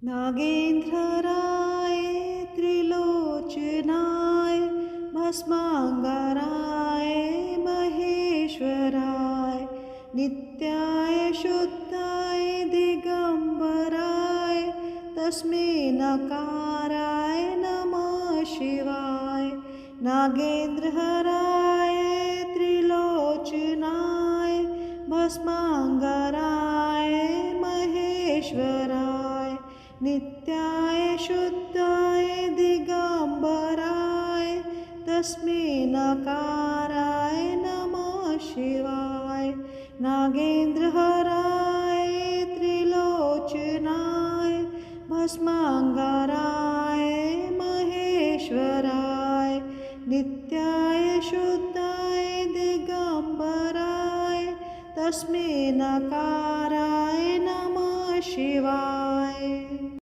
नागेन्द्रराय त्रिलोचनाय भस्मांगराय महेश्वराय नित्याय शुद्धाय दिगंबराय तस्मै नकाराय नमः शिवाय। नागेन्द्रहराय त्रिलोचनाय भस्मांगराय महेश्वराय नित्याय शुद्धाय दिगंबराय तस्मै नकाराय नमः शिवाय। नागेन्द्रहराय त्रिलोचनाय भस्मांगराय महेश्वराय नित्याय शुद्धाय दिगंबराय तस्मै नकाराय नमः शिवाय।